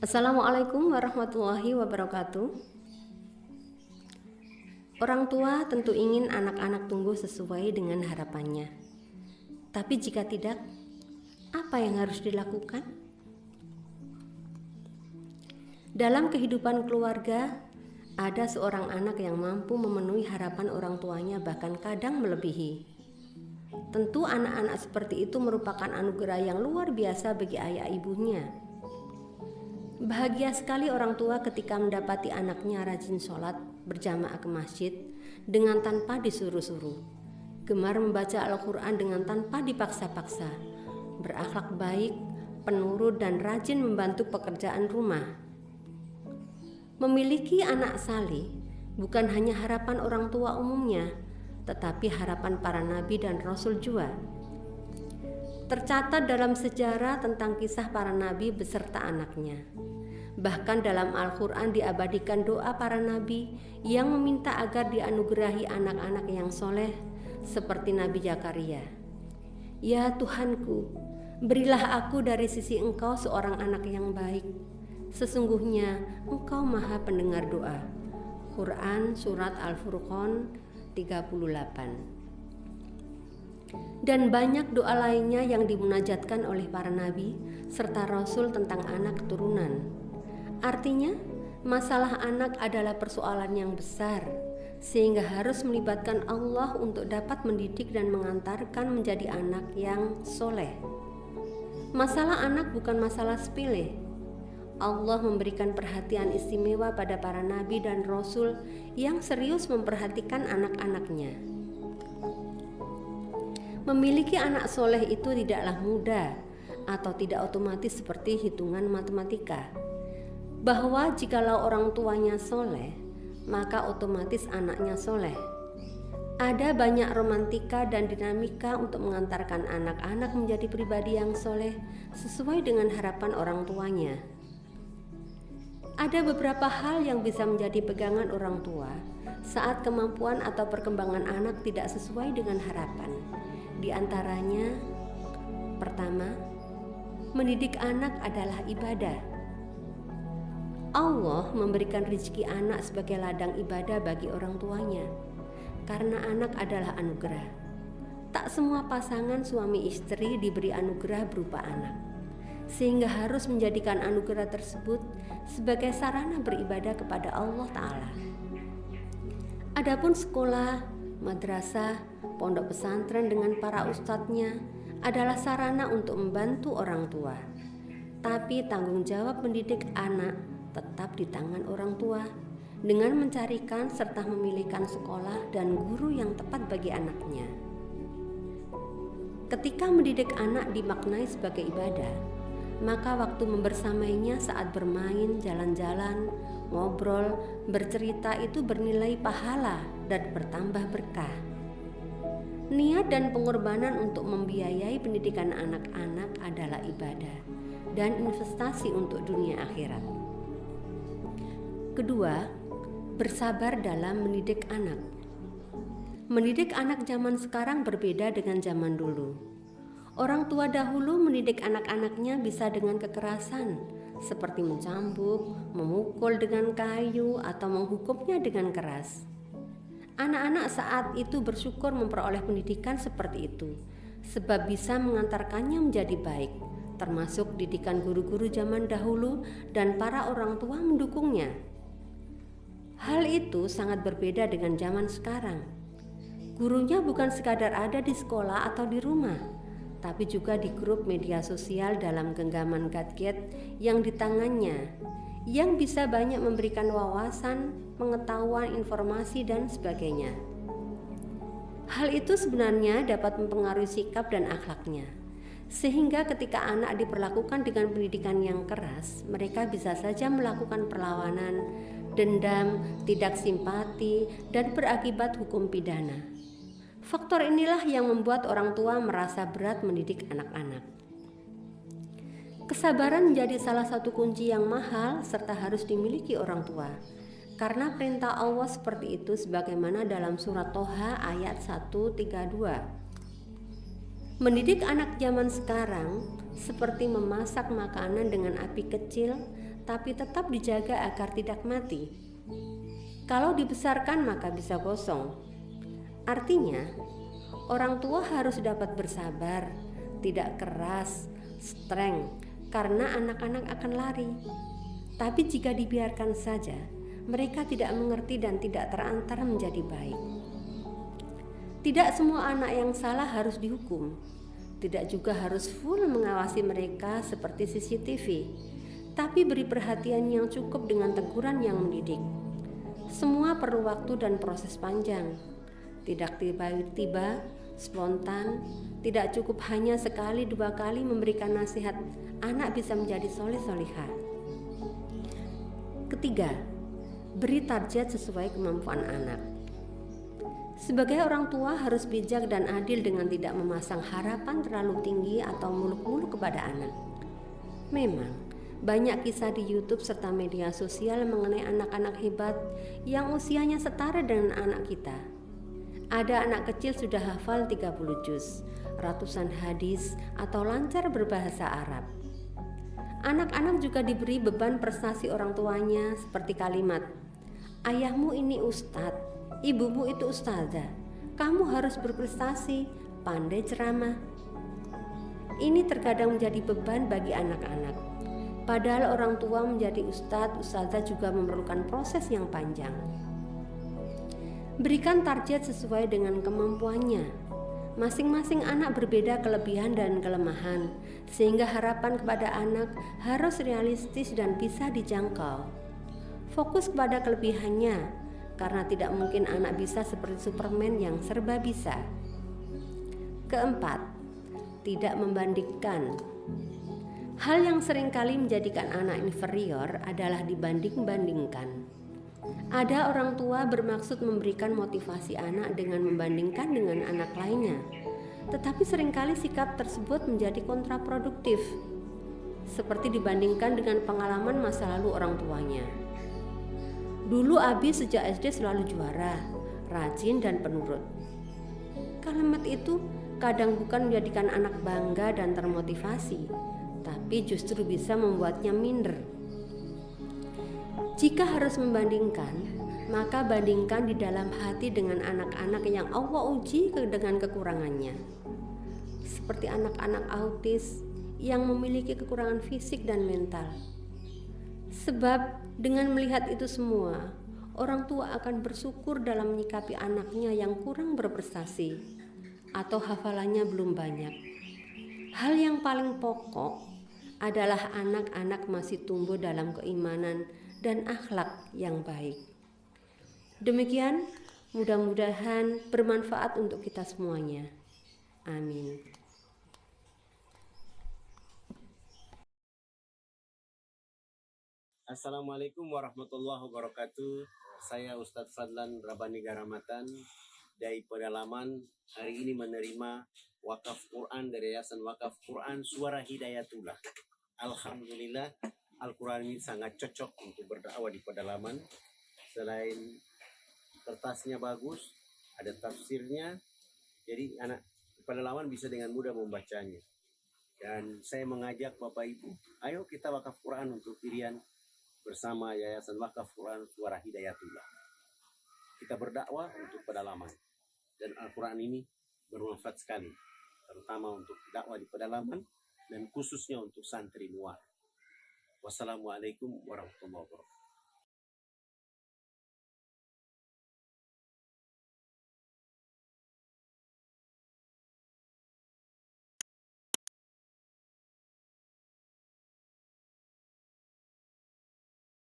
Assalamualaikum warahmatullahi wabarakatuh. Orang tua tentu ingin anak-anak tumbuh sesuai dengan harapannya. Tapi jika tidak, apa yang harus dilakukan? Dalam kehidupan keluarga, ada seorang anak yang mampu memenuhi harapan orang tuanya, bahkan kadang melebihi. Tentu anak-anak seperti itu merupakan anugerah yang luar biasa bagi ayah ibunya. Bahagia sekali orang tua ketika mendapati anaknya rajin sholat berjamaah ke masjid dengan tanpa disuruh-suruh, gemar membaca Al-Quran dengan tanpa dipaksa-paksa, berakhlak baik, penurut dan rajin membantu pekerjaan rumah. Memiliki anak salih bukan hanya harapan orang tua umumnya, tetapi harapan para nabi dan rasul juga. Tercatat dalam sejarah tentang kisah para nabi beserta anaknya. Bahkan dalam Al-Quran diabadikan doa para nabi yang meminta agar dianugerahi anak-anak yang soleh seperti Nabi Zakaria. Ya Tuhanku, berilah aku dari sisi Engkau seorang anak yang baik. Sesungguhnya Engkau maha pendengar doa. Quran Surat Al-Furqan 38. Dan banyak doa lainnya yang dimunajatkan oleh para nabi serta rasul tentang anak keturunan. Artinya, masalah anak adalah persoalan yang besar, sehingga harus melibatkan Allah untuk dapat mendidik dan mengantarkan menjadi anak yang soleh. Masalah anak bukan masalah sepele. Allah memberikan perhatian istimewa pada para nabi dan rasul yang serius memperhatikan anak-anaknya. Memiliki anak soleh itu tidaklah mudah atau tidak otomatis seperti hitungan matematika. Bahwa jikalau orang tuanya soleh, maka otomatis anaknya soleh. Ada banyak romantika dan dinamika untuk mengantarkan anak-anak menjadi pribadi yang soleh sesuai dengan harapan orang tuanya. Ada beberapa hal yang bisa menjadi pegangan orang tua saat kemampuan atau perkembangan anak tidak sesuai dengan harapan. Di antaranya, pertama, mendidik anak adalah ibadah. Allah memberikan rezeki anak sebagai ladang ibadah bagi orang tuanya, karena anak adalah anugerah. Tak semua pasangan suami istri diberi anugerah berupa anak, sehingga harus menjadikan anugerah tersebut sebagai sarana beribadah kepada Allah Ta'ala. Adapun sekolah, madrasah, pondok pesantren dengan para ustadznya adalah sarana untuk membantu orang tua. Tapi tanggung jawab mendidik anak tetap di tangan orang tua dengan mencarikan serta memilihkan sekolah dan guru yang tepat bagi anaknya. Ketika mendidik anak dimaknai sebagai ibadah, maka waktu membersamainya saat bermain, jalan-jalan, ngobrol, bercerita itu bernilai pahala dan bertambah berkah. Niat dan pengorbanan untuk membiayai pendidikan anak-anak adalah ibadah dan investasi untuk dunia akhirat. Kedua, bersabar dalam mendidik anak. Mendidik anak zaman sekarang berbeda dengan zaman dulu. Orang tua dahulu mendidik anak-anaknya bisa dengan kekerasan, seperti mencambuk, memukul dengan kayu, atau menghukumnya dengan keras. Anak-anak saat itu bersyukur memperoleh pendidikan seperti itu, sebab bisa mengantarkannya menjadi baik, termasuk didikan guru-guru zaman dahulu dan para orang tua mendukungnya. Hal itu sangat berbeda dengan zaman sekarang. Gurunya bukan sekadar ada di sekolah atau di rumah, tapi juga di grup media sosial dalam genggaman gadget yang di tangannya, yang bisa banyak memberikan wawasan, pengetahuan, informasi, dan sebagainya. Hal itu sebenarnya dapat mempengaruhi sikap dan akhlaknya, sehingga ketika anak diperlakukan dengan pendidikan yang keras, mereka bisa saja melakukan perlawanan, dendam, tidak simpati, dan berakibat hukum pidana. Faktor inilah yang membuat orang tua merasa berat mendidik anak-anak. Kesabaran menjadi salah satu kunci yang mahal serta harus dimiliki orang tua, karena perintah Allah seperti itu sebagaimana dalam surat Toha ayat 132. Mendidik anak zaman sekarang seperti memasak makanan dengan api kecil tapi tetap dijaga agar tidak mati. Kalau dibesarkan maka bisa gosong. Artinya, orang tua harus dapat bersabar, tidak keras, strength, karena anak-anak akan lari. Tapi jika dibiarkan saja, mereka tidak mengerti dan tidak terantar menjadi baik. Tidak semua anak yang salah harus dihukum. Tidak juga harus full mengawasi mereka seperti CCTV, tapi beri perhatian yang cukup dengan teguran yang mendidik. Semua perlu waktu dan proses panjang. Tidak tiba-tiba, spontan, tidak cukup hanya sekali dua kali memberikan nasihat, anak bisa menjadi soleh-solihah. Ketiga, beri target sesuai kemampuan anak. Sebagai orang tua harus bijak dan adil dengan tidak memasang harapan terlalu tinggi atau muluk-muluk kepada anak. Memang, banyak kisah di YouTube serta media sosial mengenai anak-anak hebat yang usianya setara dengan anak kita. Ada anak kecil sudah hafal 30 juz, ratusan hadis, atau lancar berbahasa Arab. Anak-anak juga diberi beban prestasi orang tuanya seperti kalimat, "Ayahmu ini ustadz, ibumu itu ustazah, kamu harus berprestasi, pandai ceramah." Ini terkadang menjadi beban bagi anak-anak. Padahal orang tua menjadi ustadz, ustazah juga memerlukan proses yang panjang. Berikan target sesuai dengan kemampuannya. Masing-masing anak berbeda kelebihan dan kelemahan, sehingga harapan kepada anak harus realistis dan bisa dijangkau. Fokus kepada kelebihannya, karena tidak mungkin anak bisa seperti Superman yang serba bisa. Keempat, tidak membandingkan. Hal yang seringkali menjadikan anak inferior adalah dibanding-bandingkan. Ada orang tua bermaksud memberikan motivasi anak dengan membandingkan dengan anak lainnya, tetapi seringkali sikap tersebut menjadi kontraproduktif, seperti dibandingkan dengan pengalaman masa lalu orang tuanya. Dulu Abi sejak SD selalu juara, rajin dan penurut. Kalimat itu kadang bukan menjadikan anak bangga dan termotivasi, tapi justru bisa membuatnya minder. Jika harus membandingkan, maka bandingkan di dalam hati dengan anak-anak yang Allah uji dengan kekurangannya. Seperti anak-anak autis yang memiliki kekurangan fisik dan mental. Sebab dengan melihat itu semua, orang tua akan bersyukur dalam menyikapi anaknya yang kurang berprestasi atau hafalannya belum banyak. Hal yang paling pokok adalah anak-anak masih tumbuh dalam keimanan dan akhlak yang baik. Demikian, mudah-mudahan bermanfaat untuk kita semuanya. Amin. Assalamualaikum warahmatullahi wabarakatuh. Saya Ustadz Fadlan Rabani Garamatan dari Pedalaman. Hari ini menerima wakaf Quran dari Yayasan Wakaf Quran Suara Hidayatullah. Alhamdulillah, Al-Quran ini sangat cocok untuk berdakwah di pedalaman. Selain kertasnya bagus, ada tafsirnya, jadi anak pedalaman bisa dengan mudah membacanya. Dan saya mengajak Bapak Ibu, ayo kita wakaf Quran untuk pilihan bersama Yayasan Wakaf Quran Suara Hidayatullah. Kita berdakwah untuk pedalaman. Dan Al-Quran ini bermanfaat sekali, terutama untuk dakwah di pedalaman dan khususnya untuk santri luar. Wassalamualaikum warahmatullahi wabarakatuh.